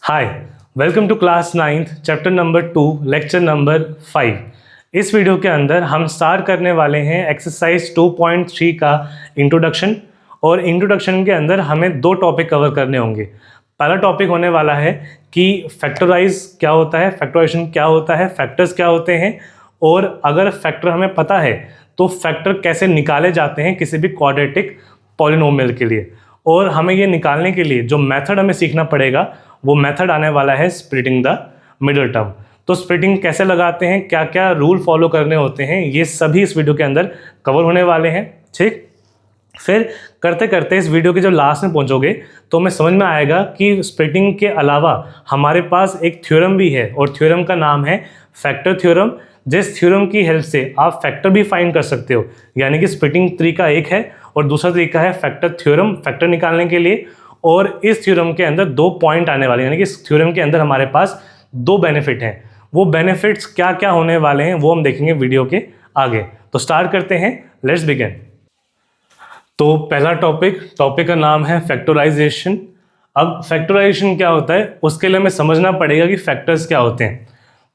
Hi, welcome to class 9th chapter number 2 lecture number 5। इस video के अंदर हम स्टार्ट करने वाले हैं एक्सरसाइज 2.3 का इंट्रोडक्शन। और इंट्रोडक्शन के अंदर हमें दो टॉपिक कवर करने होंगे। पहला टॉपिक होने वाला है कि फैक्टराइज क्या होता है, फैक्टराइजेशन क्या होता है, फैक्टर्स क्या होते हैं, और अगर फैक्टर हमें पता है तो फैक्टर कैसे निकाले जाते हैं किसी भी क्वाड्रेटिक पॉलिनोमियल के लिए। और हमें ये निकालने के लिए जो मेथड हमें सीखना पड़ेगा वो मेथड आने वाला है स्प्लिटिंग द मिडिल टर्म। तो स्प्लिटिंग कैसे लगाते हैं, क्या क्या रूल फॉलो करने होते हैं, ये सभी इस वीडियो के अंदर कवर होने वाले हैं। ठीक, फिर करते करते इस वीडियो के जब लास्ट में पहुंचोगे तो हमें समझ में आएगा कि स्प्लिटिंग के अलावा हमारे पास एक थ्योरम भी है और थ्योरम का नाम है फैक्टर थ्योरम। जिस थ्योरम की हेल्प से आप फैक्टर भी फाइंड कर सकते हो। यानी कि स्प्लिटिंग तरीका एक है और दूसरा तरीका है फैक्टर थ्योरम, फैक्टर निकालने के लिए। और इस थ्योरम के अंदर दो पॉइंट आने वाले हैं, यानी कि इस थ्योरम के अंदर हमारे पास दो बेनिफिट हैं। वो बेनिफिट्स क्या क्या होने वाले हैं वो हम देखेंगे वीडियो के आगे। तो स्टार्ट करते हैं, लेट्स बिगिन। तो पहला टॉपिक का नाम है फैक्टराइजेशन। अब फैक्टराइजेशन क्या होता है उसके लिए हमें समझना पड़ेगा कि फैक्टर्स क्या होते हैं।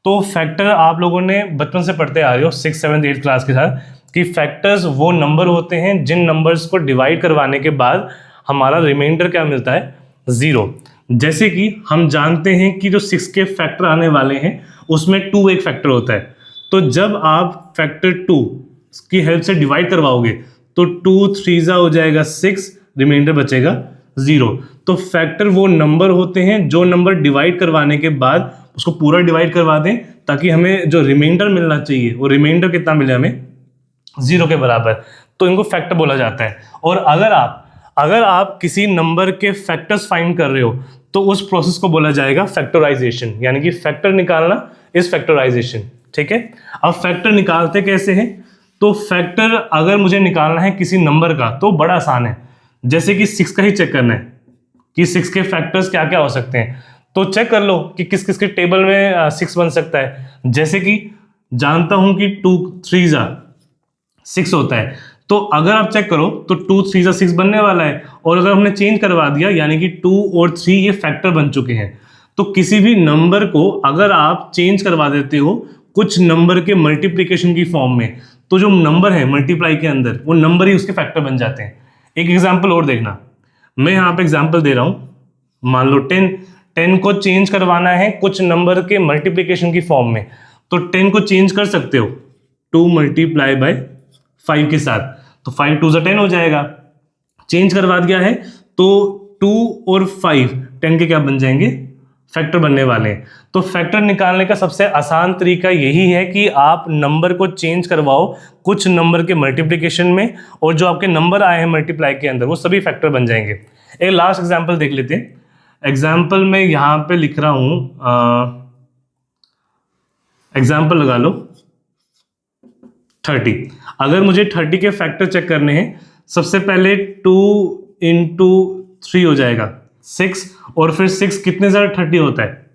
तो फैक्टर आप लोगों ने बचपन से पढ़ते आ रहे हो 6th 7th 8th क्लास के साथ कि फैक्टर्स वो नंबर होते हैं जिन नंबर्स को डिवाइड करवाने के बाद हमारा रिमाइंडर क्या मिलता है, 0। जैसे कि हम जानते हैं कि जो 6 के फैक्टर आने वाले हैं उसमें 2 एक फैक्टर होता है। तो जब आप फैक्टर 2 की हेल्प से डिवाइड करवाओगे तो 2 3 हो जाएगा 6, रिमाइंडर बचेगा 0। तो फैक्टर वो नंबर होते हैं जो नंबर डिवाइड करवाने के बाद उसको पूरा डिवाइड करवा दें ताकि हमें जो रिमाइंडर मिलना चाहिए वो रिमाइंडर कितना मिले, हमें 0 के बराबर। तो इनको फैक्टर बोला जाता है। और अगर आप किसी नंबर के फैक्टर्स फाइंड कर रहे हो तो उस प्रोसेस को बोला जाएगा फैक्टराइजेशन, यानी कि फैक्टर निकालना इज फैक्टराइजेशन। ठीक है, अब फैक्टर निकालते कैसे हैं? तो फैक्टर अगर मुझे निकालना है किसी नंबर का तो बड़ा आसान है। जैसे कि 6 का ही चेक करना है कि 6 के फैक्टर्स क्या क्या हो सकते हैं। तो चेक कर लो कि किस किस के टेबल में 6 बन सकता है। जैसे कि जानता हूं कि 2 3 6 होता है। तो अगर आप चेक करो तो 2 3 6 बनने वाला है। और अगर हमने चेंज करवा दिया यानी कि 2 और 3 ये फैक्टर बन चुके हैं। तो किसी भी नंबर को अगर आप चेंज करवा देते हो कुछ नंबर के मल्टीप्लिकेशन की फॉर्म में, तो जो नंबर है मल्टीप्लाई के अंदर वो नंबर ही उसके फैक्टर बन जाते हैं। एक एग्जाम्पल और देखना, मैं यहाँ पे एग्जाम्पल दे रहा हूं। मान लो 10 को चेंज करवाना है कुछ नंबर के मल्टीप्लिकेशन की फॉर्म में, तो 10 को चेंज कर सकते हो 2 मल्टीप्लाई बाय 5 के साथ, तो 5 2 10 हो जाएगा। चेंज करवा दिया है तो 2 और 5 10 के क्या बन जाएंगे, फैक्टर बनने वाले हैं। तो फैक्टर निकालने का सबसे आसान तरीका यही है कि आप नंबर को चेंज करवाओ कुछ नंबर के मल्टीप्लिकेशन में, और जो आपके नंबर आए हैं मल्टीप्लाई के अंदर वो सभी फैक्टर बन जाएंगे। एक लास्ट एग्जांपल देख लेते हैं। एग्जांपल में यहां पे लिख रहा हूं, एग्जांपल लगा लो 30। अगर मुझे 30 के फैक्टर चेक करने हैं, सबसे पहले 2 इंटू 3 हो जाएगा 6, और फिर 6 कितने ज़्यादा 30 होता है,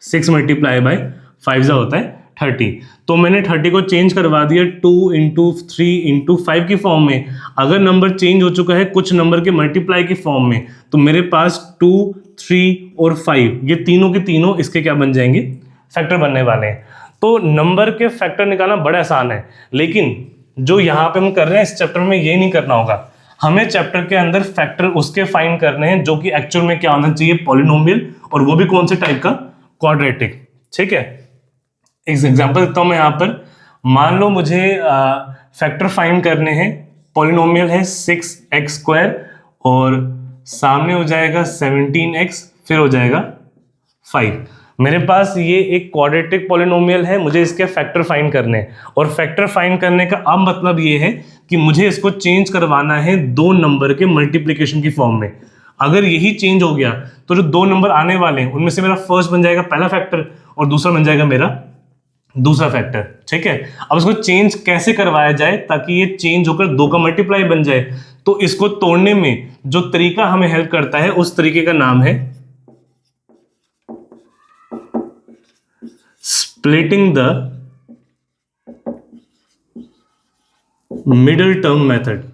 6 मल्टीप्लाई बाय 5 होता है 30। तो मैंने 30 को चेंज करवा दिया 2 इंटू 3 इंटू 5 की फॉर्म में। अगर नंबर चेंज हो चुका है कुछ नंबर के मल्टीप्लाई की फॉर्म में, तो मेरे पास 2 3 और 5 ये तीनों के तीनों इसके क्या बन जाएंगे, फैक्टर बनने वाले हैं। तो नंबर के फैक्टर निकालना बड़ा आसान है, लेकिन जो यहाँ पे हम कर रहे हैं इस चैप्टर में ये नहीं करना होगा। हमें चैप्टर के अंदर फैक्टर उसके फाइंड करने हैं जो कि एक्चुअल में क्या होना चाहिए, पॉलिनोमियल, और वो भी कौन से टाइप का, क्वाड्रेटिक। ठीक है, एक एग्जांपल देता हूं मैं यहाँ पर। मान लो मुझे फैक्टर फाइंड करने हैं, पॉलिनोमियल है 6x² और सामने हो जाएगा 17x, फिर हो जाएगा 5। मेरे पास ये एक क्वाड्रेटिक पॉलिनोमियल है, मुझे इसके फैक्टर फाइंड करने हैं। और फैक्टर फाइंड करने का अब मतलब ये है कि मुझे इसको चेंज करवाना है दो नंबर के मल्टीप्लिकेशन की फॉर्म में। अगर यही चेंज हो गया तो जो दो नंबर आने वाले हैं उनमें से मेरा फर्स्ट बन जाएगा पहला फैक्टर और दूसरा बन जाएगा मेरा दूसरा फैक्टर। ठीक है, अब इसको चेंज कैसे करवाया जाए ताकि ये चेंज होकर 2 का मल्टीप्लाई बन जाए। तो इसको तोड़ने में जो तरीका हमें हेल्प करता है उस तरीके का नाम है splitting the middle term method।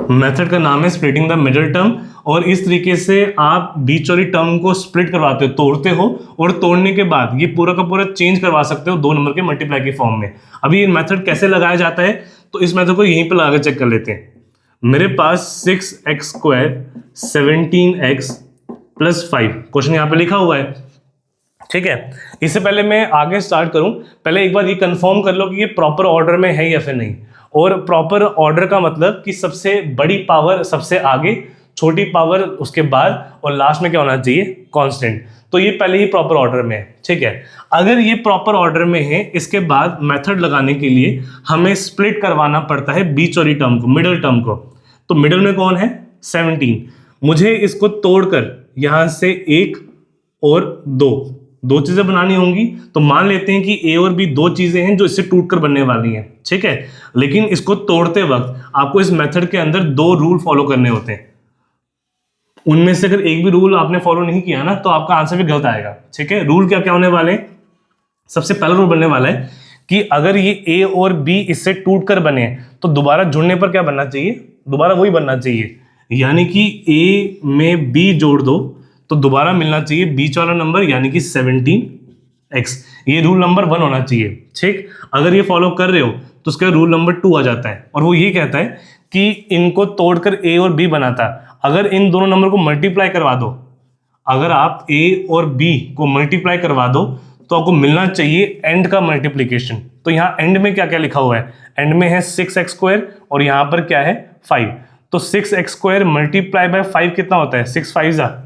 Method का नाम है स्प्लिटिंग द मिडिल टर्म, और इस तरीके से आप बीच वाली टर्म को स्प्लिट करवाते हो, तोड़ते हो, और तोड़ने के बाद ये पूरा का पूरा चेंज करवा सकते हो 2 नंबर के मल्टीप्लाई के फॉर्म में। अभी ये मेथड कैसे लगाया जाता है, तो इस मेथड को यहीं पे लगा चेक कर लेते हैं। मेरे पास 6x² 17x + 5 क्वेश्चन यहाँ पे लिखा हुआ है, ठीक है। इससे पहले मैं आगे स्टार्ट करूं, पहले एक बार ये कंफर्म कर लो कि ये प्रॉपर ऑर्डर में है या फिर नहीं। और प्रॉपर ऑर्डर का मतलब कि सबसे बड़ी पावर सबसे आगे, छोटी पावर उसके बाद, और लास्ट में क्या होना चाहिए, कांस्टेंट। तो ये पहले ही प्रॉपर ऑर्डर में है, ठीक है। अगर ये प्रॉपर ऑर्डर में है, इसके बाद मेथड लगाने के लिए हमें स्प्लिट करवाना पड़ता है बीच वाली टर्म को, मिडिल टर्म को। तो मिडिल में कौन है, 17। मुझे इसको तोड़कर यहां से 1 और 2 चीजें बनानी होंगी। तो मान लेते हैं कि ए और बी 2 चीजें हैं जो इससे टूटकर बनने वाली हैं, ठीक है। लेकिन इसको तोड़ते वक्त आपको इस मेथड के अंदर 2 रूल फॉलो करने होते हैं। उनमें से अगर एक भी रूल आपने फॉलो नहीं किया ना, तो आपका आंसर भी गलत आएगा, ठीक है। रूल क्या क्या होने वाले हैं, सबसे पहला रूल बनने वाला है कि अगर ये ए और बी इससे टूटकर बने तो दोबारा जुड़ने पर क्या बनना चाहिए, दोबारा वही बनना चाहिए। यानी कि ए में बी जोड़ दो तो दोबारा मिलना चाहिए बीच वाला नंबर, यानी कि 17x। ये रूल नंबर 1 होना चाहिए, ठीक। अगर ये फॉलो कर रहे हो तो उसका रूल नंबर 2 आ जाता है, और वो ये कहता है कि इनको तोड़कर ए और बी बनाता। अगर इन दोनों नंबर को मल्टीप्लाई करवा दो, अगर आप ए और बी को मल्टीप्लाई करवा दो तो आपको मिलना चाहिए एंड का मल्टीप्लीकेशन। तो यहाँ एंड में क्या क्या लिखा हुआ है, एंड में है 6x² और यहाँ पर क्या है 5। तो 6x² मल्टीप्लाई बाय 5 कितना होता है, 6 5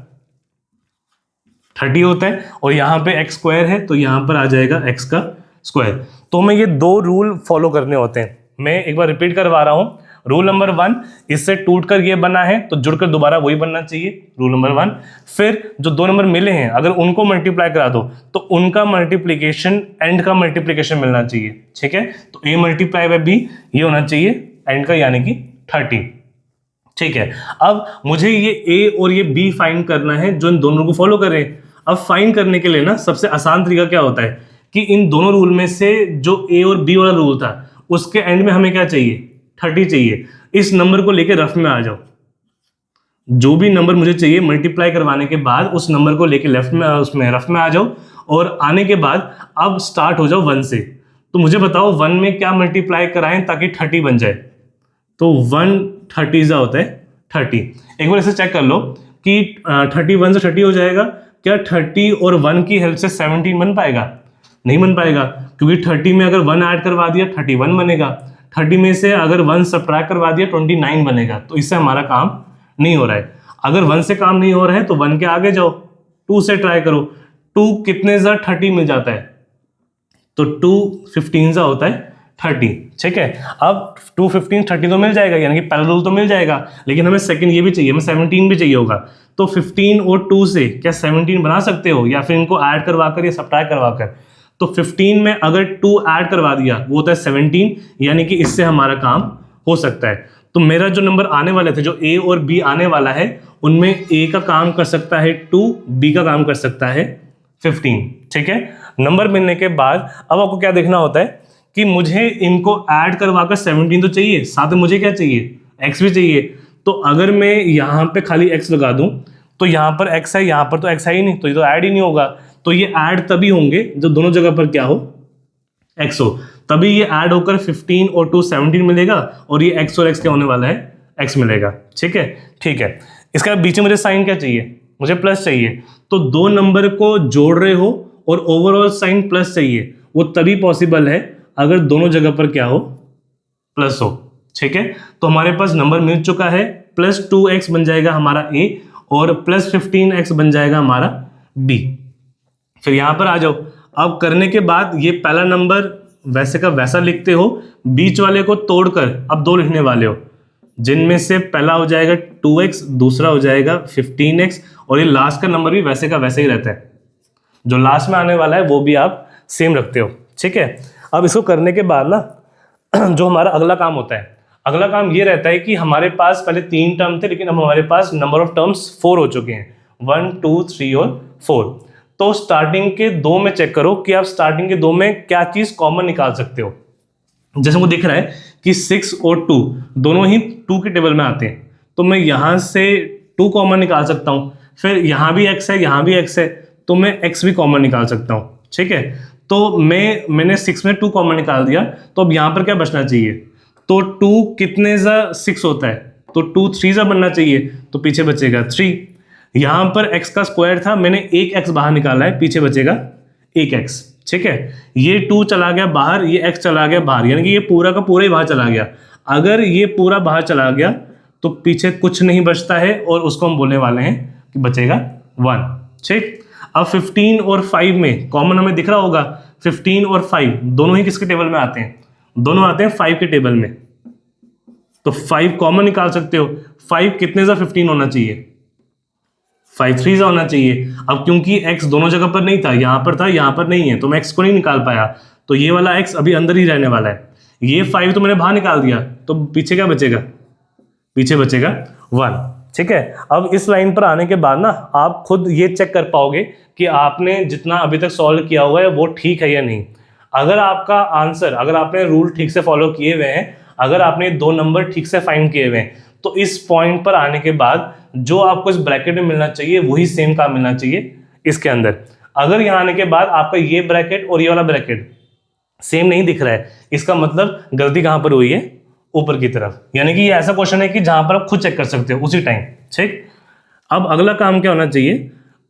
30 होता है, और यहाँ पे x² है तो यहाँ पर आ जाएगा x का स्क्वायर। तो हमें ये 2 रूल फॉलो करने होते हैं। मैं एक बार रिपीट करवा रहा हूँ। रूल नंबर 1, इससे टूटकर ये बना है तो जुड़कर दोबारा वही बनना चाहिए, रूल नंबर 1। फिर जो 2 नंबर मिले हैं अगर उनको मल्टीप्लाई करा दो तो उनका मल्टीप्लीकेशन एंड का मल्टीप्लीकेशन मिलना चाहिए, ठीक है। तो a मल्टीप्लाई बाय b ये होना चाहिए एंड का, यानी कि 30, ठीक है। अब मुझे ये a और ये b फाइंड करना है जो इन दोनों को फॉलो करें। अब फाइंड करने के लिए ना सबसे आसान तरीका क्या होता है कि इन दोनों रूल में से जो a और b वाला रूल था उसके एंड में हमें क्या चाहिए, 30 चाहिए। इस नंबर को लेके रफ में आ जाओ, जो भी नंबर मुझे चाहिए मल्टीप्लाई करवाने के बाद उस नंबर को लेके लेफ्ट में उसमें रफ में आ जाओ, और आने के बाद अब स्टार्ट हो जाओ 1 से। तो मुझे बताओ 1 में क्या मल्टीप्लाई कराएं ताकि 30 बन जाए। तो 1 30 होता है 30। एक बार इसे चेक कर लो कि 31 से 30 हो जाएगा। क्या 30 और 1 की हेल्प से 17 बन पाएगा, नहीं बन पाएगा, क्योंकि 30 में अगर 1 ऐड करवा दिया 31 बनेगा, 30 में से अगर 1 सब्ट्रैक्ट करवा दिया 29 बनेगा। तो इससे हमारा काम नहीं हो रहा है। अगर 1 से काम नहीं हो रहा है तो 1 के आगे जाओ, 2 से ट्राई करो। 2 कितने सा 30 मिल जाता है, तो 2 15 सा होता है 30, ठीक है। अब 2 15 30 तो मिल जाएगा, यानी कि पहला रूल तो मिल जाएगा, लेकिन हमें सेकंड ये भी चाहिए, हमें 17 भी चाहिए होगा। तो 15 और 2 से क्या 17 बना सकते हो, या फिर इनको ऐड करवाकर या सब्ट्रैक्ट करवाकर। तो 15 में अगर 2 ऐड करवा दिया वो होता है 17, यानी कि इससे हमारा काम हो सकता है। तो मेरा जो नंबर आने वाले थे, जो a और b आने वाला है, उनमें a का काम कर सकता है 2, b का काम कर सकता है 15, ठीक है। नंबर मिलने के बाद अब आपको क्या देखना होता है कि मुझे इनको ऐड करवाकर 17 तो चाहिए, साथ में मुझे क्या चाहिए, x भी चाहिए। तो अगर मैं यहाँ पे खाली x लगा दूं तो यहाँ पर x है, यहाँ पर तो x है ही नहीं, तो ये तो ऐड ही नहीं होगा। तो ये ऐड तभी होंगे जब दोनों जगह पर क्या हो, x हो, तभी ये ऐड होकर 15 और 2 17 मिलेगा, और ये x और x क्या होने वाला है, x मिलेगा, ठीक है। ठीक है, इसका बीच में मुझे साइन क्या चाहिए, मुझे प्लस चाहिए। तो 2 नंबर को जोड़ रहे हो और ओवरऑल साइन प्लस चाहिए, वो तभी पॉसिबल है अगर दोनों जगह पर क्या हो, प्लस हो, ठीक है। तो हमारे पास नंबर मिल चुका है, प्लस 2x बन जाएगा हमारा a और प्लस 15x बन जाएगा हमारा b। फिर यहां पर आ जाओ। अब करने के बाद ये पहला नंबर वैसे का वैसा लिखते हो, बीच वाले को तोड़कर अब 2 लिखने वाले हो, जिनमें से पहला हो जाएगा 2x, दूसरा हो जाएगा 15x, और ये लास्ट का नंबर भी वैसे का वैसे ही रहता है, जो लास्ट में आने वाला है वो भी आप सेम रखते हो, ठीक है। अब इसको करने के बाद ना जो हमारा अगला काम होता है, अगला काम ये रहता है कि हमारे पास पहले 3 टर्म थे, लेकिन अब हमारे पास नंबर ऑफ टर्म्स 4 हो चुके हैं, 1 2 3 और 4। तो स्टार्टिंग के 2 में चेक करो कि आप स्टार्टिंग के 2 में क्या चीज कॉमन निकाल सकते हो। जैसे वो दिख रहा है कि 6 और 2 दोनों ही 2 के टेबल में आते हैं, तो मैं यहाँ से 2 कॉमन निकाल सकता हूँ। फिर यहाँ भी x है, यहाँ भी x है, तो मैं x भी कॉमन निकाल सकता हूँ। ठीक है, तो मैंने 6 में 2 कॉमन निकाल दिया, तो अब यहाँ पर क्या बचना चाहिए? तो 2 कितने जा 6 होता है, तो 2 3 जा बनना चाहिए, तो पीछे बचेगा 3। यहाँ पर x का स्क्वायर था, मैंने एक x बाहर निकाला है, पीछे बचेगा एक x। ठीक है, ये 2 चला गया बाहर, ये x चला गया बाहर, यानी कि ये पूरा का पूरा ही बाहर चला गया। अगर ये पूरा बाहर चला गया तो पीछे कुछ नहीं बचता है, और उसको हम बोलने वाले हैं कि बचेगा 1। ठीक, अब 15 और 5 में कॉमन हमें दिख रहा होगा, 15 और 5 दोनों ही किसके टेबल में आते हैं? दोनों आते हैं 5 के टेबल में, तो 5 कॉमन निकाल सकते हो। 5 कितने जा 15 होना चाहिए? 5 3 जा होना चाहिए। अब क्योंकि x दोनों जगह पर नहीं था, यहाँ पर था, यहाँ पर नहीं है, तो मैं x को नहीं निकाल पाया, तो ये वाला x अभी अंदर ही रहने वाला है। ये 5 तो मैंने बाहर निकाल दिया, तो पीछे क्या बचेगा? पीछे बचेगा 1। ठीक है, अब इस लाइन पर आने के बाद ना आप खुद ये चेक कर पाओगे कि आपने जितना अभी तक सॉल्व किया हुआ है वो ठीक है या नहीं। अगर आपका आंसर, अगर आपने रूल ठीक से फॉलो किए हुए हैं, अगर आपने 2 नंबर ठीक से फाइंड किए हुए हैं, तो इस पॉइंट पर आने के बाद जो आपको इस ब्रैकेट में मिलना चाहिए वही सेम काम मिलना चाहिए इसके अंदर। अगर यहाँ आने के बाद आपका ये ब्रैकेट और ये वाला ब्रैकेट सेम नहीं दिख रहा है, इसका मतलब गलती कहाँ पर हुई है? ऊपर की तरफ। यानी कि ये ऐसा क्वेश्चन है कि जहां पर आप खुद चेक कर सकते हो उसी टाइम। ठीक, अब अगला काम क्या होना चाहिए?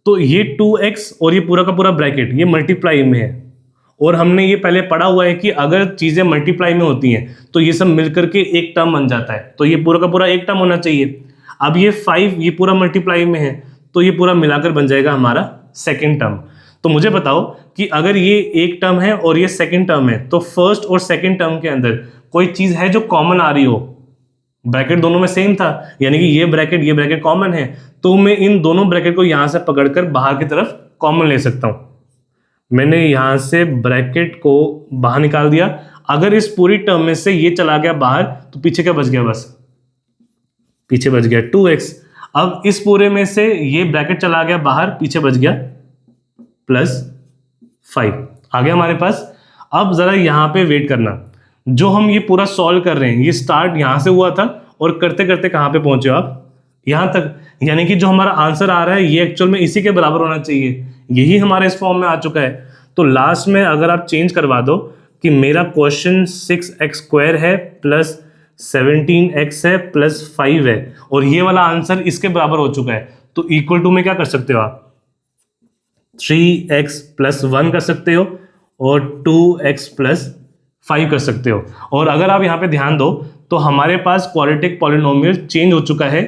तो ये 2x और ये पूरा का पूरा ब्रैकेट ये मल्टीप्लाई में है, और हमने ये पहले पढ़ा हुआ है कि अगर चीजें मल्टीप्लाई में होती हैं तो ये सब मिलकर के एक टर्म बन जाता है, तो ये पूरा का पूरा एक टर्म होना चाहिए। अब ये 5 ये पूरा मल्टीप्लाई में है, तो ये पूरा मिलाकर बन जाएगा हमारा सेकेंड टर्म। तो मुझे बताओ कि अगर ये एक टर्म है और ये सेकेंड टर्म है, तो फर्स्ट और सेकेंड टर्म के अंदर कोई चीज है जो कॉमन आ रही हो? ब्रैकेट दोनों में सेम था, यानी कि ये ब्रैकेट कॉमन है, तो मैं इन दोनों ब्रैकेट को यहां से पकड़कर बाहर की तरफ कॉमन ले सकता हूं। मैंने यहां से ब्रैकेट को बाहर निकाल दिया। अगर इस पूरी टर्म में से ये चला गया बाहर, तो पीछे क्या बच गया? बस पीछे बच गया 2x। अब इस पूरे में से ये ब्रैकेट चला गया बाहर, पीछे बच गया +5 आ गया हमारे पास। अब जरा यहां पे वेट करना, जो हम ये पूरा सॉल्व कर रहे हैं, ये स्टार्ट यहां से हुआ था और करते करते कहां पे पहुंचे हो आप? यहां तक। यानी कि जो हमारा आंसर आ रहा है ये एक्चुअल में इसी के बराबर होना चाहिए, यही हमारे इस फॉर्म में आ चुका है। तो लास्ट में अगर आप चेंज करवा दो कि मेरा क्वेश्चन 6x² है प्लस 17x है प्लस 5 है, और ये वाला आंसर इसके बराबर हो चुका है, तो इक्वल टू में क्या कर सकते हो आप? 3x + 1 कर सकते हो और 2x + 5 कर सकते हो। और अगर आप यहाँ पे ध्यान दो तो हमारे पास क्वाड्रेटिक पॉलिनोमियल चेंज हो चुका है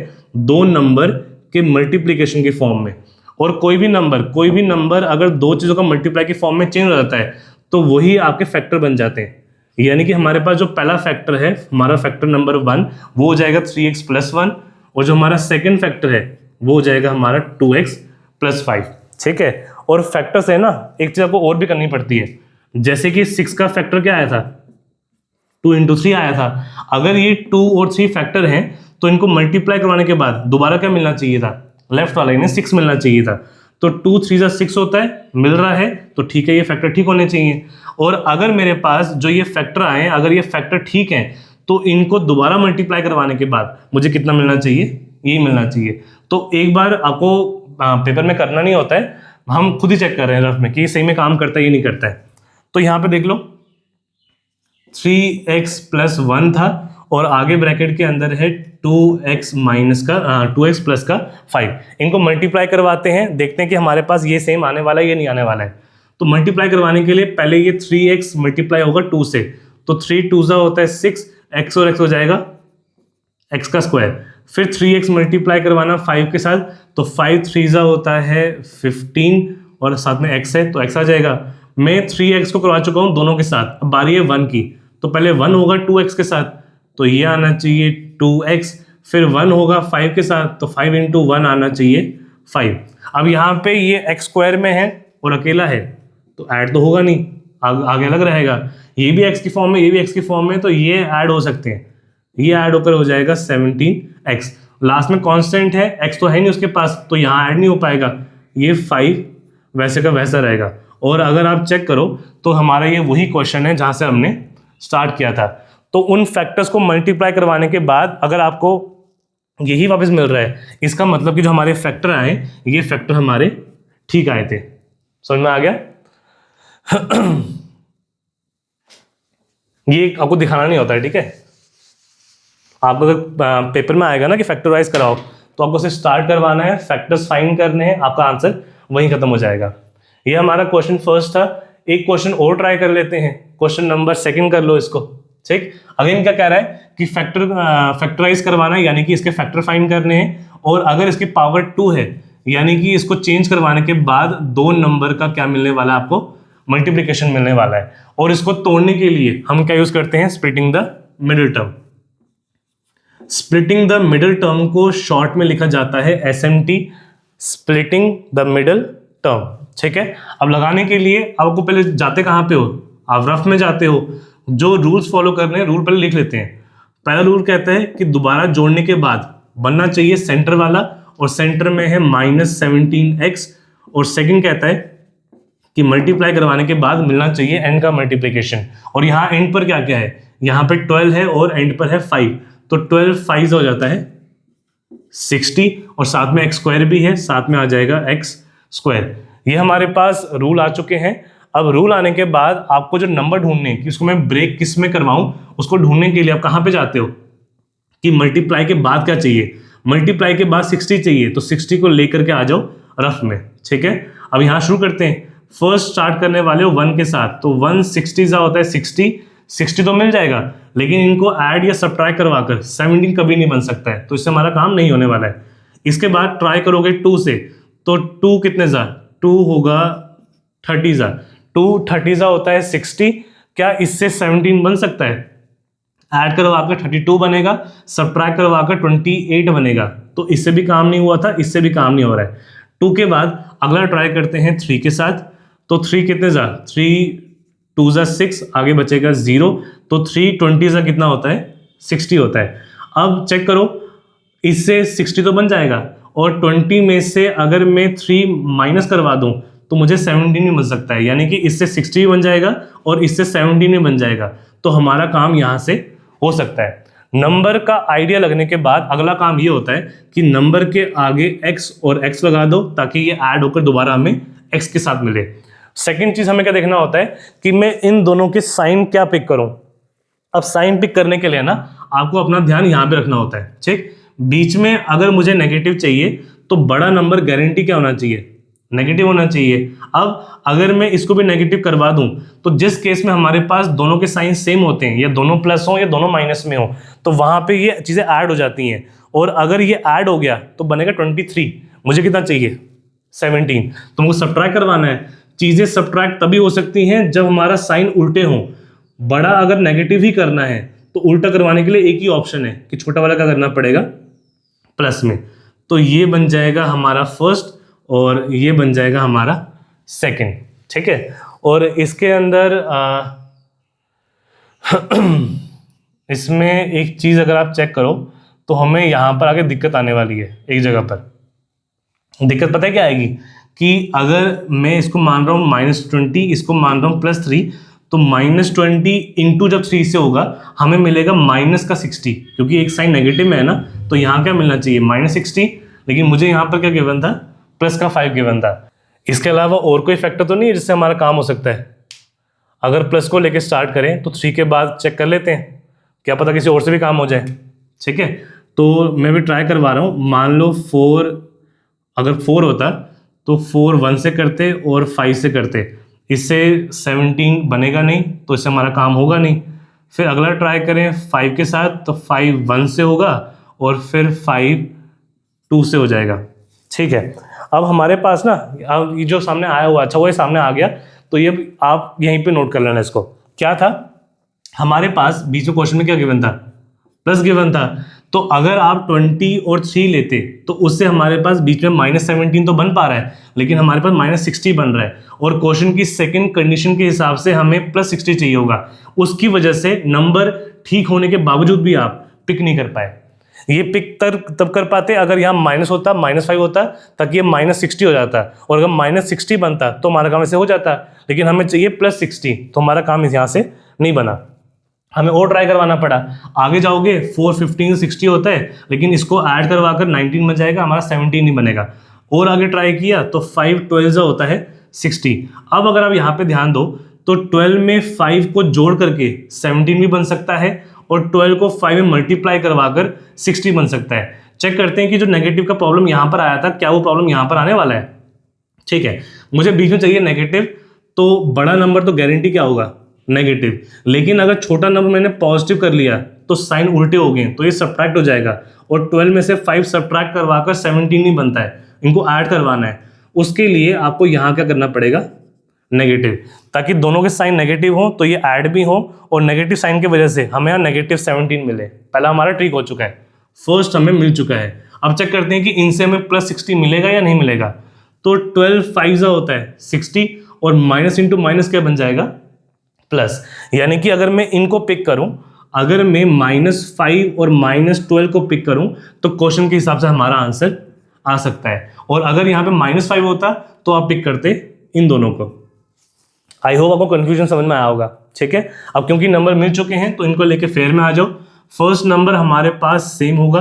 2 नंबर के मल्टीप्लिकेशन के फॉर्म में। और कोई भी नंबर अगर 2 चीज़ों का मल्टीप्लाई के फॉर्म में चेंज हो जाता है तो वही आपके फैक्टर बन जाते हैं। यानी कि हमारे पास जो पहला फैक्टर है, हमारा फैक्टर नंबर 1, वो हो जाएगा 3x + 1, और जो हमारा सेकेंड फैक्टर है वो हो जाएगा हमारा 2x + 5। ठीक है, और फैक्टर से ना एक चीज़ आपको और भी करनी पड़ती है, जैसे कि 6 का फैक्टर क्या आया था? 2 × 3 आया था। अगर ये 2 और 3 फैक्टर हैं तो इनको मल्टीप्लाई करवाने के बाद दोबारा क्या मिलना चाहिए था? लेफ्ट वाला यानी 6 मिलना चाहिए था। तो 2 3 जा 6 होता है, मिल रहा है, तो ठीक है, ये फैक्टर ठीक होने चाहिए। और अगर मेरे पास जो ये फैक्टर आए, अगर ये फैक्टर ठीक हैं, तो इनको दोबारा मल्टीप्लाई करवाने के बाद मुझे कितना मिलना चाहिए? यही मिलना चाहिए। तो एक बार आपको पेपर में करना नहीं होता है, हम खुद ही चेक कर रहे हैं रफ में कि ये सही में काम करता है ये नहीं करता है। तो यहाँ पे देख लो 3x + 1 था और आगे ब्रैकेट के अंदर है 2x + 5। इनको मल्टीप्लाई करवाते हैं, देखते हैं कि हमारे पास ये सेम आने वाला है या नहीं आने वाला है। तो मल्टीप्लाई करवाने के लिए पहले ये 3x मल्टीप्लाई होगा 2 से, तो 3 2 होता है 6, x और x हो जाएगा x का स्क्वायर। फिर 3x मल्टीप्लाई करवाना 5 के साथ, तो 5 3 होता है 15 और साथ में x है, तो x आ जाएगा। मैं 3x को करवा चुका हूँ दोनों के साथ, अब बारी है 1 की, तो पहले 1 होगा 2x के साथ, तो ये आना चाहिए 2x, फिर 1 होगा 5 के साथ, तो 5 × 1 आना चाहिए 5। अब यहाँ पे ये x² में है और अकेला है, तो ऐड तो होगा नहीं, आगे अलग रहेगा। ये भी x की फॉर्म में, ये भी x की फॉर्म में, तो ये ऐड हो सकते हैं, ये ऐड होकर हो जाएगा 17x। लास्ट में कांस्टेंट है, x तो है नहीं उसके पास, तो यहाँ ऐड नहीं हो पाएगा, ये 5 वैसे का वैसा रहेगा। और अगर आप चेक करो तो हमारा ये वही क्वेश्चन है जहाँ से हमने स्टार्ट किया था। तो उन फैक्टर्स को मल्टीप्लाई करवाने के बाद अगर आपको यही वापस मिल रहा है, इसका मतलब कि जो हमारे फैक्टर आए ये फैक्टर हमारे ठीक आए थे। समझ में आ गया? ये आपको दिखाना नहीं होता है, ठीक है। आपको अगर पेपर में आएगा ना कि फैक्टराइज कराओ, तो आपको सिर्फ स्टार्ट करवाना है, फैक्टर्स फाइंड करने हैं, आपका आंसर वहीं खत्म हो जाएगा। ये हमारा क्वेश्चन फर्स्ट था। एक क्वेश्चन और ट्राई कर लेते हैं, क्वेश्चन नंबर सेकंड कर लो इसको, ठीक। अगेन क्या कह रहा है कि फैक्टराइज करवाना है, यानी कि इसके फैक्टर फाइंड करने हैं, और अगर इसकी पावर 2 है यानी कि इसको चेंज करवाने के बाद 2 नंबर का क्या मिलने वाला है, आपको मल्टीप्लिकेशन मिलने वाला है। और इसको तोड़ने के लिए हम क्या यूज करते हैं, splitting the middle term. Splitting the middle term को शॉर्ट में लिखा जाता है SMT, splitting the middle term, ठीक है। अब लगाने के लिए आपको पहले जाते कहां पे हो, आप रफ में जाते हो। जो रूल्स फॉलो करने हैं, रूल पहले लिख लेते हैं। पहला रूल कहता है कि दोबारा जोड़ने के बाद बनना चाहिए सेंटर वाला, और सेंटर में है -17x। और सेकंड कहता है कि मल्टीप्लाई करवाने के बाद मिलना चाहिए n का मल्टीप्लिकेशन। और यहाँ एंड पर क्या क्या है, यहाँ पे 12 है और एंड पर है 5, तो 12 5 हो जाता है 60, और साथ में x स्क्वायर भी है, साथ में आ जाएगा x स्क्वायर। ये हमारे पास रूल आ चुके हैं। अब रूल आने के बाद आपको जो नंबर ढूंढने कि उसको मैं ब्रेक किस में करवाऊं, उसको ढूंढने के लिए आप कहां पे जाते हो कि मल्टीप्लाई के बाद क्या चाहिए, मल्टीप्लाई के बाद 60 चाहिए, तो 60 को लेकर के आ जाओ रफ में, ठीक है। अब यहां शुरू करते हैं। फर्स्ट स्टार्ट करने वाले हो 1 के साथ, तो 1 60 सा होता है 60 तो मिल जाएगा, लेकिन इनको ऐड या सब्ट्रैक्ट करवाकर 17 कभी नहीं बन सकता है, तो इससे हमारा काम नहीं होने वाला है। इसके बाद ट्राई करोगे 2 से, तो 2 कितने जा, 2 होगा 30 जा, 2 30 जा होता है 60। क्या इससे 17 बन सकता है? ऐड करवाकर 32 बनेगा, सब्ट्रैक्ट करवाकर 28 बनेगा, तो इससे भी काम नहीं हुआ था, इससे भी काम नहीं हो रहा है। 2 के बाद अगला ट्राई करते हैं 3 के साथ, तो 3 कितने जा, 3 2 जा 6, आगे बचेगा 0, तो 3 20 जा कितना होता है, 60 होता है। अब चेक करो, इससे 60 तो बन जाएगा, और 20 में से अगर मैं 3 माइनस करवा दूं तो मुझे 17 भी बन सकता है, यानी कि इससे 60 भी बन जाएगा और इससे 17 भी बन जाएगा, तो हमारा काम यहां से हो सकता है। नंबर का आइडिया लगने के बाद अगला काम ये होता है कि नंबर के आगे x और x लगा दो, ताकि ये ऐड होकर दोबारा हमें x के साथ मिले। सेकंड चीज हमें क्या देखना होता है कि मैं इन दोनों के साइन क्या पिक करूं। अब साइन पिक करने के लिए ना आपको अपना ध्यान यहां पे रखना होता है, ठीक। बीच में अगर मुझे नेगेटिव चाहिए तो बड़ा नंबर गारंटी क्या होना चाहिए, नेगेटिव होना चाहिए। अब अगर मैं इसको भी नेगेटिव करवा दूं, तो जिस केस में हमारे पास दोनों के साइन सेम होते हैं, या दोनों प्लस हो या दोनों माइनस में हो, तो वहां पे ये चीजें ऐड हो जाती हैं। और अगर ये ऐड हो गया तो बनेगा 23, मुझे कितना चाहिए 17, तो मुझे सब्ट्रैक्ट करवाना है। चीजें सब्ट्रैक्ट तभी हो सकती हैं जब हमारा साइन उल्टे हों। बड़ा अगर नेगेटिव ही करना है तो उल्टा करवाने के लिए एक ही ऑप्शन है कि छोटा वाला क्या करना पड़ेगा, प्लस में। तो ये बन जाएगा हमारा फर्स्ट और ये बन जाएगा हमारा सेकंड, ठीक है। और इसके अंदर इसमें एक चीज अगर आप चेक करो तो हमें यहां पर आगे दिक्कत आने वाली है। एक जगह पर दिक्कत पता है क्या आएगी कि अगर मैं इसको मान रहा हूं -20, इसको मान रहा हूं +3, तो -20 इंटू जब 3 से होगा हमें मिलेगा माइनस का 60, क्योंकि एक साइन नेगेटिव में है ना, तो यहाँ क्या मिलना चाहिए -60, लेकिन मुझे यहाँ पर क्या गिवन था, प्लस का 5 गिवन था। इसके अलावा और कोई फैक्टर तो नहीं है जिससे हमारा काम हो सकता है। अगर प्लस को लेके स्टार्ट करें तो 3 के बाद चेक कर लेते हैं, क्या पता किसी और से भी काम हो जाए, ठीक है। तो मैं भी ट्राई करवा रहा हूँ। मान लो 4, अगर 4 होता तो 4 1 से करते और 5 से करते, इससे 17 बनेगा नहीं, तो इससे हमारा काम होगा नहीं। फिर अगला ट्राई करें 5 के साथ, तो 5 1 से होगा और फिर 5 2 से हो जाएगा, ठीक है। अब हमारे पास ना अब ये जो सामने आया हुआ, अच्छा वो सामने आ गया, तो ये आप यहीं पे नोट कर लेना इसको। क्या था हमारे पास बीच में क्वेश्चन में, क्या गिवन था, प्लस गिवन था। तो अगर आप 20 और 3 लेते तो उससे हमारे पास बीच में -17 तो बन पा रहा है, लेकिन हमारे पास -60 बन रहा है, और क्वेश्चन की सेकंड कंडीशन के हिसाब से हमें +60 चाहिए होगा। उसकी वजह से नंबर ठीक होने के बावजूद भी आप पिक नहीं कर पाए। ये पिक तब कर पाते अगर यहाँ माइनस होता, -5 होता, ताकि ये -60 हो जाता, और अगर -60 बनता तो हमारा काम ऐसे हो जाता, लेकिन हमें चाहिए +60, तो हमारा काम यहाँ से नहीं बना। हमें और ट्राई करवाना पड़ा। आगे जाओगे 4 15 60 होता है, लेकिन इसको ऐड करवा कर 19 बन जाएगा, हमारा 17 ही बनेगा। और आगे ट्राई किया तो 5 12 होता है 60। अब अगर आप यहाँ पे ध्यान दो तो 12 में 5 को जोड़ करके 17 भी बन सकता है, और 12 को 5 में मल्टीप्लाई करवा कर 60 बन सकता है। चेक करते हैं कि जो नेगेटिव का प्रॉब्लम यहाँ पर आया था, क्या वो प्रॉब्लम यहाँ पर आने वाला है। ठीक है, मुझे बीच में चाहिए नेगेटिव, तो बड़ा नंबर तो गारंटी क्या होगा, नेगेटिव। लेकिन अगर छोटा नंबर मैंने पॉजिटिव कर लिया तो साइन उल्टे हो गए, तो ये सब्ट्रैक्ट हो जाएगा, और 12 में से 5 सब्ट्रैक्ट करवाकर 17 ही बनता है, इनको ऐड करवाना है। उसके लिए आपको यहाँ क्या करना पड़ेगा, नेगेटिव, ताकि दोनों के साइन नेगेटिव हो तो ये ऐड भी हो, और नेगेटिव साइन की वजह से हमें यहाँ नेगेटिव 17 मिले। पहला हमारा ट्रिक हो चुका है, फर्स्ट हमें मिल चुका है। अब चेक करते हैं कि इनसे हमें प्लस 60 मिलेगा या नहीं मिलेगा। तो 12 5 होता है 60, और माइनस इंटू माइनस क्या बन जाएगा, प्लस। यानी कि अगर मैं इनको पिक करूं, अगर मैं -5 और -12 को पिक करूं तो क्वेश्चन के हिसाब से हमारा आंसर आ सकता है। और अगर यहाँ पे -5 होता तो आप पिक करते इन दोनों को। आई होप आपको कंफ्यूजन समझ में आया होगा। ठीक है, अब क्योंकि नंबर मिल चुके हैं तो इनको लेके फेयर में आ जाओ। फर्स्ट नंबर हमारे पास सेम होगा,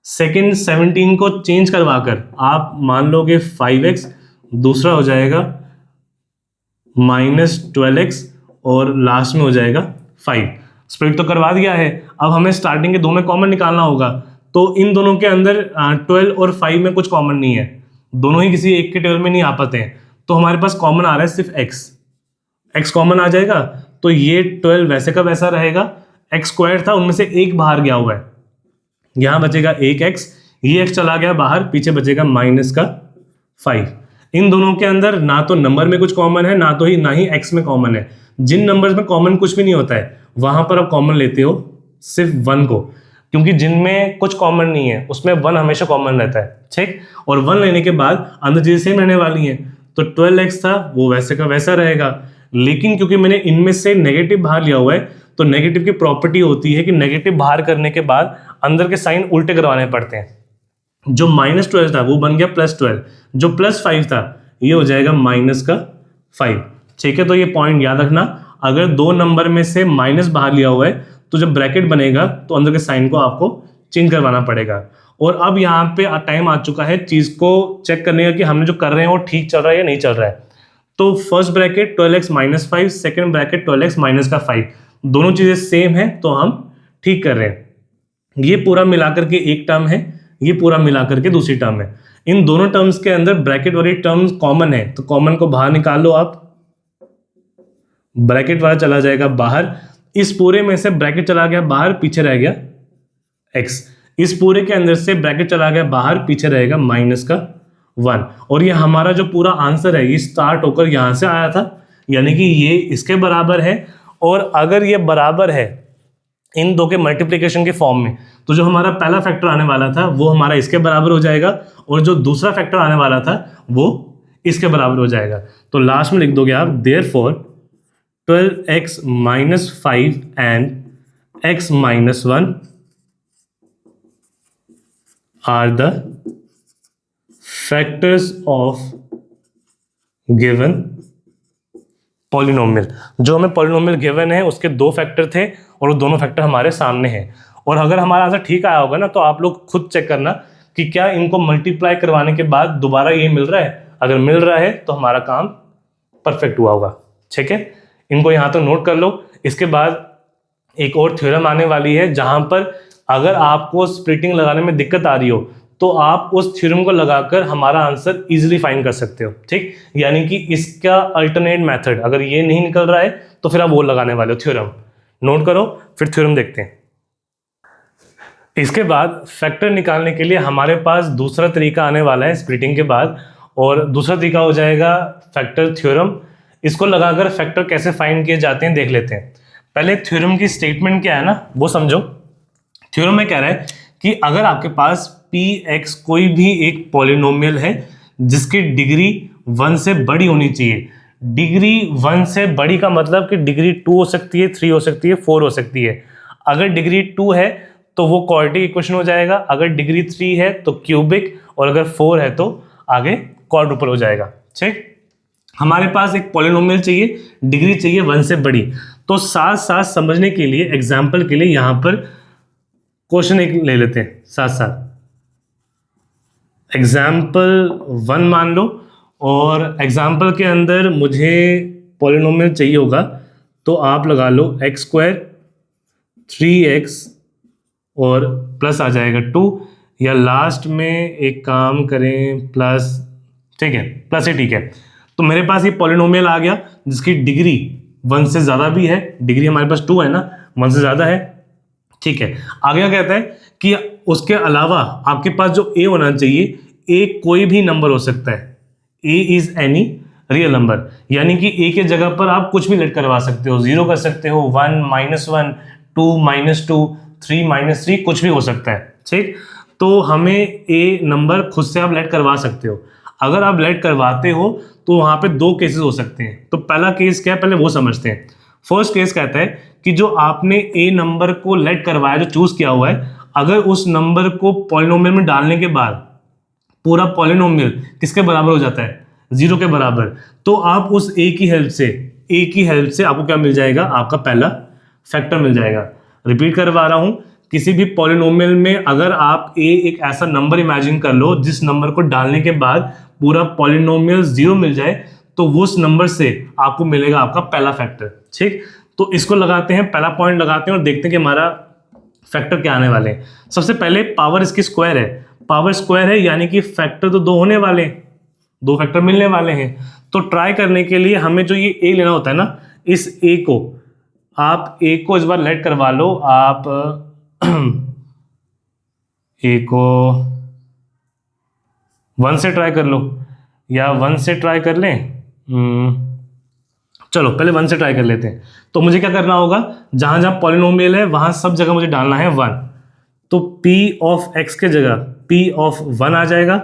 सेकेंड 17 को चेंज करवाकर आप मान लोगे 5x, दूसरा हो जाएगा -12x, और लास्ट में हो जाएगा 5। स्प्लिट तो करवा दिया है, अब हमें स्टार्टिंग के दो में कॉमन निकालना होगा। तो इन दोनों के अंदर 12 और 5 में कुछ कॉमन नहीं है, दोनों ही किसी एक के टेबल में नहीं आ पाते हैं, तो हमारे पास कॉमन आ रहा है सिर्फ x कॉमन आ जाएगा। तो ये 12 वैसे का वैसा रहेगा, x स्क्वायर था उनमें से एक बाहर गया हुआ है, यहां बचेगा 1x, ये x चला गया बाहर, पीछे बचेगा -5। इन दोनों के अंदर ना तो नंबर में कुछ कॉमन है, ना ही x में कॉमन है। जिन नंबर्स में कॉमन कुछ भी नहीं होता है वहां पर आप कॉमन लेते हो सिर्फ 1 को, क्योंकि जिनमें कुछ कॉमन नहीं है उसमें 1 हमेशा कॉमन रहता है। ठीक, और 1 लेने के बाद अंदर चीजें सेम रहने वाली हैं, तो 12x था वो वैसे का वैसा रहेगा। लेकिन क्योंकि मैंने इनमें से नेगेटिव बाहर लिया हुआ है, तो नेगेटिव की प्रॉपर्टी होती है कि नेगेटिव बाहर करने के बाद अंदर के साइन उल्टे करवाने पड़ते हैं। जो -12 था वो बन गया +12, जो +5 था ये हो जाएगा -5। ठीक है, तो ये पॉइंट याद रखना, अगर दो नंबर में से माइनस बाहर लिया हुआ है तो जब ब्रैकेट बनेगा तो अंदर के साइन को आपको चेंज करवाना पड़ेगा। और अब यहाँ पे टाइम आ चुका है चीज को चेक करने का कि हमने जो कर रहे हैं वो ठीक चल रहा है या नहीं चल रहा है। तो first bracket 12x -5, second bracket 12x -5, दोनों चीजें सेम है तो हम ठीक कर रहे हैं। ये पूरा मिलाकर के एक टर्म है, ये पूरा मिलाकर के दूसरी टर्म है। इन दोनों टर्म्स के अंदर ब्रैकेट वाली टर्म्स कॉमन है, तो कॉमन को बाहर निकाल लो आप, ब्रैकेट वाला चला जाएगा बाहर। इस पूरे में से ब्रैकेट चला गया बाहर, पीछे रह गया x। इस पूरे के अंदर से ब्रैकेट चला गया बाहर, पीछे रहेगा -1। और ये हमारा जो पूरा आंसर है ये स्टार्ट होकर यहां से आया था, यानी कि ये इसके बराबर है। और अगर ये बराबर है इन दो के मल्टीप्लिकेशन के फॉर्म में, तो जो हमारा पहला फैक्टर आने वाला था वो हमारा इसके बराबर हो जाएगा, और जो दूसरा फैक्टर आने वाला था वो इसके बराबर हो जाएगा। तो लास्ट में लिख दोगे आप therefore 12x -5 and x -1 are the factors of given polynomial। जो हमें पॉलिनोमियल गिवन है उसके दो फैक्टर थे और वो दोनों फैक्टर हमारे सामने हैं। और अगर हमारा आंसर ठीक आया होगा ना तो आप लोग खुद चेक करना कि क्या इनको मल्टीप्लाई करवाने के बाद दोबारा ये मिल रहा है। अगर मिल रहा है तो हमारा काम परफेक्ट हुआ होगा। ठीक है, इनको यहाँ तो नोट कर लो। इसके बाद एक और थ्योरम आने वाली है जहां पर अगर आपको स्प्लिटिंग लगाने में दिक्कत आ रही हो तो आप उस थ्योरम को लगाकर हमारा आंसर इजीली फाइंड कर सकते हो। ठीक, यानी कि इसका अल्टरनेट मेथड, अगर ये नहीं निकल रहा है तो फिर आप वो लगाने वाले हो थ्योरम। नोट करो, फिर थ्योरम देखते हैं। इसके बाद फैक्टर निकालने के लिए हमारे पास दूसरा तरीका आने वाला है स्प्लिटिंग के बाद, और दूसरा तरीका हो जाएगा फैक्टर थ्योरम। इसको लगाकर फैक्टर कैसे फाइंड किए जाते हैं देख लेते हैं। पहले थ्योरम की स्टेटमेंट क्या है ना वो समझो। थ्योरम में कह रहा है कि अगर आपके पास px कोई भी एक पॉलिनोमियल है जिसकी डिग्री 1 से बड़ी होनी चाहिए। डिग्री 1 से बड़ी का मतलब कि डिग्री 2 हो सकती है, 3 हो सकती है, 4 हो सकती है। अगर डिग्री 2 है तो वो क्वाड्रेटिक इक्वेशन हो जाएगा, अगर डिग्री 3 है तो क्यूबिक, और अगर 4 है तो आगे क्वाड्रुपल हो जाएगा। ठीक, हमारे पास एक पॉलिनोमियल चाहिए, डिग्री चाहिए 1 से बड़ी। तो साथ साथ समझने के लिए, एग्जाम्पल के लिए यहां पर क्वेश्चन एक ले लेते हैं साथ साथ। एग्जाम्पल 1 मान लो, और एग्जाम्पल के अंदर मुझे पॉलिनोमियल चाहिए होगा, तो आप लगा लो x² 3x और प्लस आ जाएगा 2, या लास्ट में एक काम करें प्लस, ठीक है प्लस ही ठीक है। तो मेरे पास ये पॉलिनोमियल आ गया जिसकी डिग्री 1 से ज़्यादा भी है, डिग्री हमारे पास 2 है ना, 1 से ज़्यादा है, ठीक है। आगे कहता है कि उसके अलावा आपके पास जो a होना चाहिए, a कोई भी नंबर हो सकता है, a is any real number, यानी कि a के जगह पर आप कुछ भी लेट करवा सकते हो, 0 कर सकते हो, 1 -1 2 -2 3 -3 कुछ भी हो सकता है, ठीक। तो हमें a नंबर खुद से आप लेट करवा सकते हो। अगर आप लेट करवाते हो तो वहां पे 2 केसेस हो सकते हैं। तो पहला केस क्या है, पहले वो समझते हैं। फर्स्ट केस कहता है कि जो आपने a नंबर को लेट करवाया, जो चूज किया हुआ है, अगर उस नंबर को पॉलिनोमियल में डालने के बाद पूरा पॉलिनोमियल किसके बराबर हो जाता है, 0 के बराबर, तो आप उस a की हेल्प से आपको क्या मिल जाएगा, आपका पहला फैक्टर मिल जाएगा। रिपीट करवा रहा हूं, किसी भी पॉलिनोमियल में अगर आप a एक ऐसा नंबर इमेजिन कर लो जिस नंबर को डालने के बाद पूरा पॉलिनोमियल 0 मिल जाए, तो उस नंबर से आपको मिलेगा आपका पहला फैक्टर, ठीक। तो इसको लगाते हैं, पहला पॉइंट लगाते हैं और देखते हैं कि हमारा फैक्टर क्या आने वाले हैं। सबसे पहले पावर इसकी स्क्वायर है, पावर स्क्वायर है यानी कि फैक्टर तो 2 होने वाले हैं, 2 फैक्टर मिलने वाले हैं। तो ट्राई करने के लिए हमें जो ये a लेना होता है ना, इस a को आप a को इस बार लेट करवा लो, आप a को 1 से ट्राई कर लो, या 1 से ट्राई कर लें, चलो पहले 1 से ट्राई कर लेते हैं। तो मुझे क्या करना होगा, जहां जहां पॉलिनोमियल है वहां सब जगह मुझे डालना है 1। तो p ऑफ x के जगह p ऑफ 1 आ जाएगा,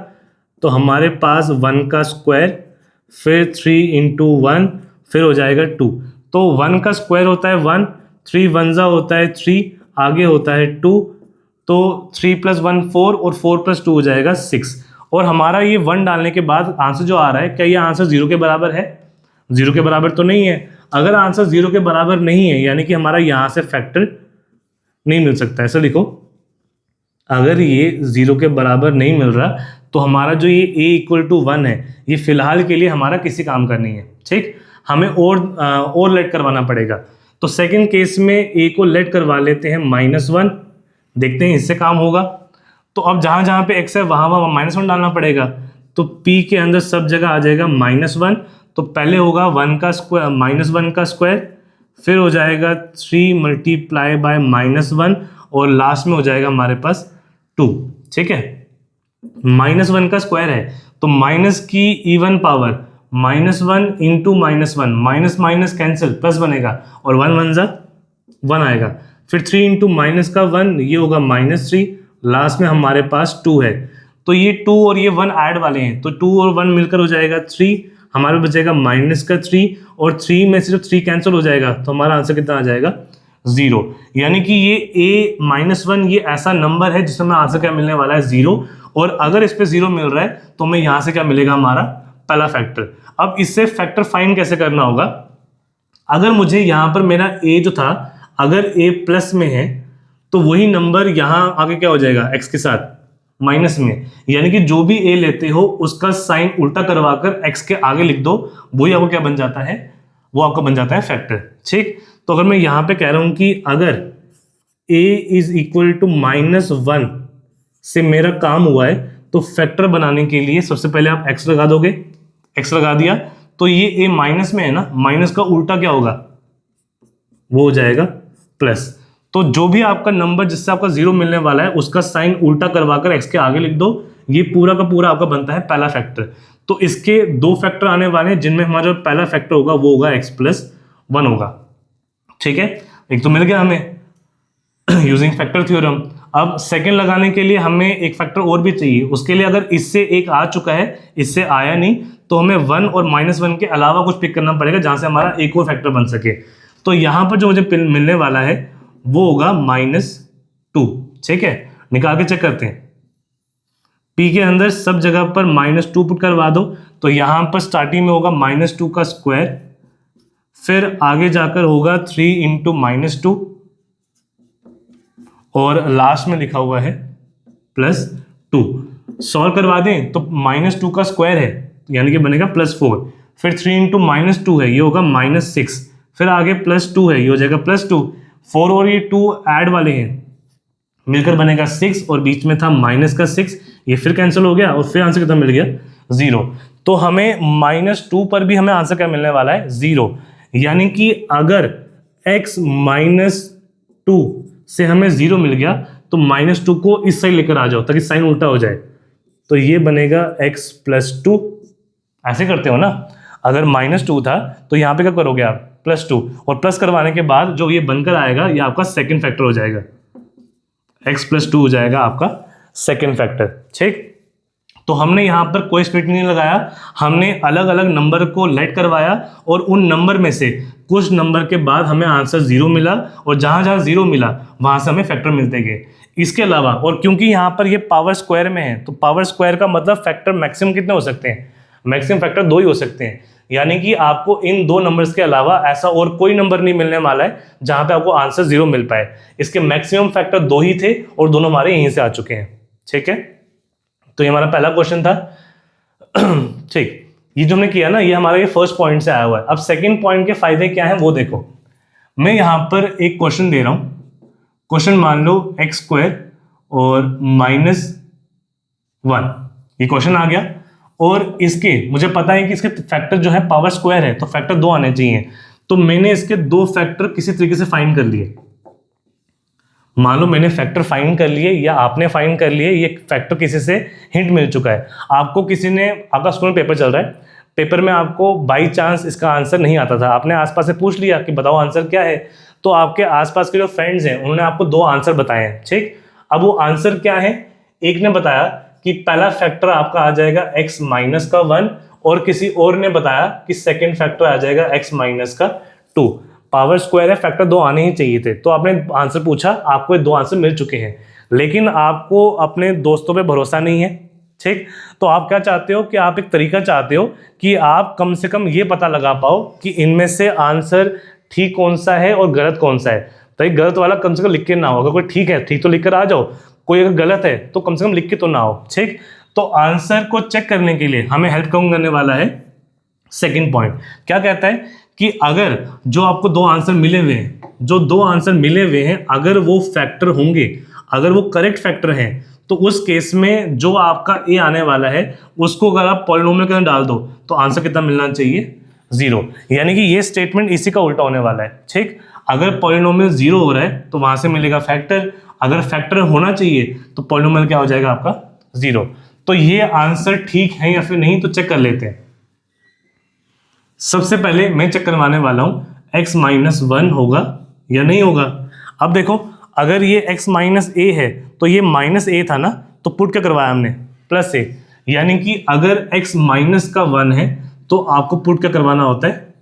तो हमारे पास 1 का स्क्वायर, फिर 3 इंटू 1, फिर हो जाएगा 2। तो 1 का स्क्वायर होता है 1, 3 1 जा होता है 3, आगे होता है 2, तो 3 + 1 4 और 4 + 2 हो जाएगा 6। और हमारा ये 1 डालने के बाद आंसर जो आ रहा है, क्या ये आंसर 0 के बराबर है, 0 के बराबर तो नहीं है। अगर आंसर 0 के बराबर नहीं है यानी कि हमारा यहां से फैक्टर नहीं मिल सकता, ऐसा लिखो। अगर ये 0 के बराबर नहीं मिल रहा तो हमारा जो ये a = 1 है, ये फिलहाल के लिए हमारा किसी काम का नहीं है, ठीक। हमें और लेट करवाना पड़ेगा। तो सेकंड केस में a को लेट करवा लेते हैं -1, देखते हैं इससे काम होगा। तो अब जहां जहां पे x है वहां वहां -1 डालना पड़ेगा। तो p के अंदर सब जगह आ जाएगा -1। तो पहले होगा 1 का स्क्वायर, -1 का स्क्वायर, फिर हो जाएगा 3 × -1 और लास्ट में हो जाएगा हमारे पास 2, ठीक है। -1 का स्क्वायर है तो माइनस की even power, -1 into -1, minus minus cancel, plus बनेगा और 1 1 जा 1 आएगा। फिर 3 इंटू -1 ये होगा -3, लास्ट में हमारे पास 2 है। तो ये 2 और ये 1 ऐड वाले हैं, तो 2 और 1 मिलकर हो जाएगा 3, हमारे बचेगा -3, और 3 में से जब 3 कैंसिल हो जाएगा तो हमारा आंसर कितना आ जाएगा, 0। यानी कि ये a-1 ये ऐसा नंबर है जिसमें आंसर क्या मिलने वाला है, 0। और अगर इस पे 0 मिल रहा है तो हमें यहां से क्या मिलेगा, हमारा पहला फैक्टर। अब इससे फैक्टर फाइंड कैसे करना होगा, अगर मुझे यहां पर मेरा a जो था अगर a प्लस में है तो वही नंबर यहां आगे क्या हो जाएगा, x के साथ माइनस में, यानी कि जो भी a लेते हो उसका साइन उल्टा करवाकर x के आगे लिख दो, वही आपको क्या बन जाता है, वो आपका बन जाता है फैक्टर, ठीक। तो अगर मैं यहां पे कह रहा हूं कि अगर a = -1 से मेरा काम हुआ है, तो फैक्टर बनाने के लिए सबसे पहले आप x लगा दोगे, x लगा दिया तो ये a माइनस में है ना, माइनस का उल्टा क्या होगा, वो हो जाएगा प्लस। तो जो भी आपका नंबर जिससे आपका 0 मिलने वाला है उसका साइन उल्टा करवाकर x के आगे लिख दो, ये पूरा का पूरा आपका बनता है पहला फैक्टर। तो इसके 2 फैक्टर आने वाले हैं जिनमें हमारा जो पहला फैक्टर होगा वो होगा x + 1 होगा, ठीक है। एक तो मिल गया हमें यूजिंग फैक्टर थ्योरम। अब सेकंड लगाने के लिए हमें एक फैक्टर और भी चाहिए, उसके लिए अगर इससे एक आ चुका है इससे आया नहीं तो हमें 1 और -1 के अलावा कुछ पिक करना पड़ेगा जहां से हमारा एक और फैक्टर बन सके। तो यहां पर जो मुझे मिलने वाला है वो होगा -2, ठीक है। निकाल के चेक करते हैं, P के अंदर सब जगह पर -2 पुट करवा दो, तो यहाँ पर स्टार्टिंग में होगा -2 का स्क्वायर, फिर आगे जाकर होगा 3 इंटू -2 और लास्ट में लिखा हुआ है +2। सॉल्व करवा दें तो -2 का स्क्वायर है यानी कि बनेगा +4, फिर 3 इंटू -2 है ये होगा -6, फिर आगे +2 है ये हो जाएगा +2, 4 और ये 2 ऐड वाले हैं मिलकर बनेगा 6 और बीच में था -6, ये फिर कैंसिल हो गया और फिर आंसर कितना मिल गया 0। तो हमें -2 पर भी हमें आंसर क्या मिलने वाला है 0, यानी कि अगर x -2 से हमें 0 मिल गया तो -2 को इस साइड लेकर आ जाओ ताकि साइन उल्टा हो जाए, तो ये बनेगा x +2। ऐसे करते हो ना, अगर -2 था तो यहाँ पे क्या करोगे आप +2 और प्लस करवाने के बाद जो ये बनकर आएगा ये आपका सेकंड फैक्टर हो जाएगा, x +2 हो जाएगा आपका सेकंड फैक्टर। ठीक, तो हमने यहाँ पर कोई स्प्लिट नहीं लगाया, हमने अलग अलग नंबर को लेट करवाया और उन नंबर में से कुछ नंबर के बाद हमें आंसर 0 मिला और जहाँ जहाँ 0 मिला वहाँ से हमें फैक्टर मिलते गए। इसके अलावा और क्योंकि यहाँ पर ये पावर स्क्वायर में है तो पावर स्क्वायर का मतलब फैक्टर मैक्सिमम कितने हो सकते हैं, मैक्सिमम फैक्टर 2 ही हो सकते हैं, यानी कि आपको इन 2 नंबर्स के अलावा ऐसा और कोई नंबर नहीं मिलने वाला है जहाँ पे आपको आंसर 0 मिल पाए। इसके मैक्सिमम फैक्टर 2 ही थे और दोनों हमारे यहीं से आ चुके हैं। ठीक है, तो ये हमारा पहला क्वेश्चन था। ठीक, ये जो हमने किया ना ये हमारा ये फर्स्ट पॉइंट से आया हुआ है। अब सेकंड पॉइंट के फायदे क्या हैं वो देखो। मैं यहाँ पर एक क्वेश्चन दे रहा हूँ, क्वेश्चन मान लो x² और -1, ये क्वेश्चन आ गया और इसके मुझे पता है कि इसके फैक्टर जो है पावर स्क्वायर है तो फैक्टर 2 आने चाहिए, तो मैंने इसके 2 फैक्टर किसी तरीके से फाइंड कर लिए। मान लो मैंने फैक्टर फाइंड कर लिए या आपने फाइंड कर लिए, ये फैक्टर किसी से हिंट मिल चुका है आपको, किसी ने, आपका स्कूल में पेपर चल रहा है, पेपर में आपको बाई चांस इसका आंसर नहीं आता था, आपने आसपास से पूछ लिया कि बताओ आंसर क्या है, तो आपके आसपास के जो फ्रेंड्स हैं उन्होंने आपको 2 आंसर बताए हैं। ठीक, अब वो आंसर क्या है, एक ने बताया कि पहला फैक्टर आपका आ जाएगा x - का 1 और किसी और ने बताया कि सेकेंड फैक्टर आ जाएगा x - का 2। पावर स्क्वायर है, फैक्टर 2 आने ही चाहिए थे, तो आपने आंसर पूछा, आपको 2 आंसर मिल चुके हैं, लेकिन आपको अपने दोस्तों पे भरोसा नहीं है। ठीक, तो आप क्या चाहते हो कि आप एक तरीका चाहते हो कि आप कम से कम ये पता लगा पाओ कि इनमें से आंसर ठीक कौन सा है और गलत कौन सा है, तो एक गलत वाला कम से कम लिख के ना हो, अगर कोई ठीक है ठीक तो लिख कर आ जाओ, कोई अगर गलत है तो कम से कम लिख के तो ना हो। ठीक, तो आंसर को चेक करने के लिए हमें हेल्प कौन करने वाला है, सेकंड पॉइंट क्या कहता है कि अगर जो आपको 2 आंसर मिले हुए हैं, जो 2 आंसर मिले हुए हैं अगर वो फैक्टर होंगे, अगर वो करेक्ट फैक्टर हैं, तो उस केस में जो आपका ए आने वाला है उसको अगर आप पॉलिनोमियल के अंदर डाल दो तो आंसर कितना मिलना चाहिए 0, यानी कि ये स्टेटमेंट इसी का उल्टा होने वाला है। ठीक, अगर पॉलिनोमियल 0 हो रहा है तो वहां से मिलेगा फैक्टर, अगर फैक्टर होना चाहिए तो पॉलिनोमियल क्या हो जाएगा आपका 0। तो ये आंसर ठीक है या फिर नहीं तो चेक कर लेते हैं। सबसे पहले मैं चेक करवाने वाला हूं x - 1 होगा या नहीं होगा। अब देखो अगर ये x - a है तो ये -a था ना, तो पुट क्या करवाया हमने +a, यानी कि अगर x का 1 है तो आपको पुट क्या करवाना होता है,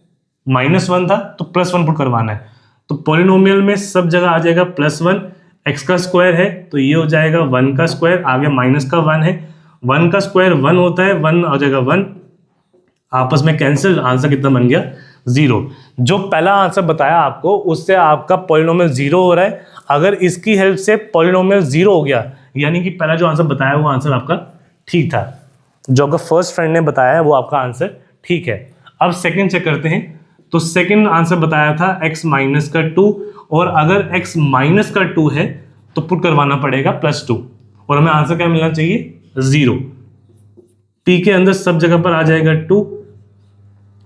-1 था तो +1 पुट करवाना है। तो पॉलिनोमियल में सब जगह आ जाएगा +1, x का स्क्वायर है तो ये हो जाएगा 1 का स्क्वायर, आगे माइनस का 1 है, 1 का स्क्वायर 1 होता है, 1 हो जाएगा 1, आपस में कैंसिल, आंसर कितना बन गया 0। जो पहला आंसर बताया आपको उससे आपका पॉलिनोमियल 0 हो रहा है, अगर इसकी हेल्प से पॉलिनोमियल 0 हो गया यानी कि पहला जो आंसर बताया वो आंसर आपका ठीक था, जो आपका फर्स्ट फ्रेंड ने बताया है वो आपका आंसर ठीक है। अब सेकंड चेक करते हैं, तो सेकंड आंसर बताया था x - का 2 और अगर x - का 2 है तो पुट करवाना पड़ेगा +2 और हमें आंसर क्या मिलना चाहिए 0। p के अंदर सब जगह पर आ जाएगा 2,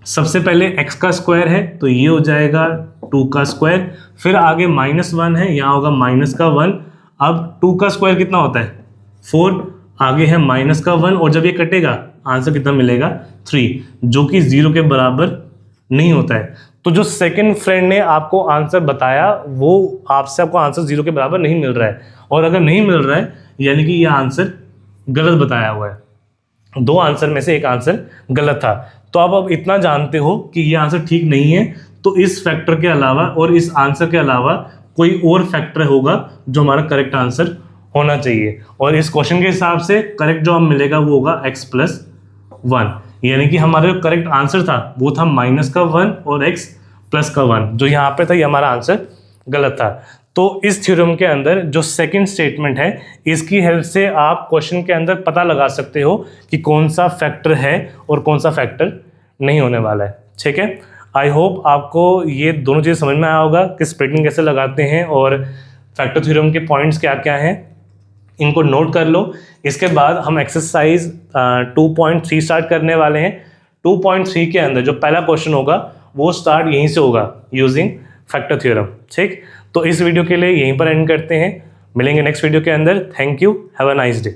सबसे पहले x का स्क्वायर है तो ये हो जाएगा 2 का स्क्वायर, फिर आगे -1 है यहाँ होगा -1, अब 2 का स्क्वायर कितना होता है 4, आगे है -1 और जब ये कटेगा आंसर कितना मिलेगा 3, जो कि 0 के बराबर नहीं होता है। तो जो सेकंड फ्रेंड ने आपको आंसर बताया वो आपसे आपको आंसर 0 के बराबर नहीं मिल रहा है, और अगर नहीं मिल रहा है यानी कि यह आंसर गलत बताया हुआ है, 2 आंसर में से एक आंसर गलत था। तो आप अब इतना जानते हो कि ये आंसर ठीक नहीं है, तो इस फैक्टर के अलावा और इस आंसर के अलावा कोई और फैक्टर होगा जो हमारा करेक्ट आंसर होना चाहिए। और इस क्वेश्चन के हिसाब से करेक्ट जवाब मिलेगा वो होगा x+1, यानी कि हमारा जो करेक्ट आंसर था वो था -1 और x+1। जो यहाँ पे था ये हमारा आंसर गलत था। तो इस थ्योरम के अंदर जो सेकंड स्टेटमेंट है, इसकी हेल्प से आप क्वेश्चन के अंदर पता लगा सकते हो कि कौन सा फैक्टर है और कौन सा फैक्टर नहीं होने वाला है। ठीक है, आई होप आपको ये दोनों चीज़ समझ में आया होगा कि स्प्लिटिंग कैसे लगाते हैं और फैक्टर थ्योरम के पॉइंट्स क्या क्या हैं, इनको नोट कर लो। इसके बाद हम एक्सरसाइज 2.3 स्टार्ट करने वाले हैं। 2.3 के अंदर जो पहला क्वेश्चन होगा वो स्टार्ट यहीं से होगा यूजिंग फैक्टर थ्योरम। ठीक, तो इस वीडियो के लिए यहीं पर एंड करते हैं, मिलेंगे नेक्स्ट वीडियो के अंदर। Thank you, have a nice day.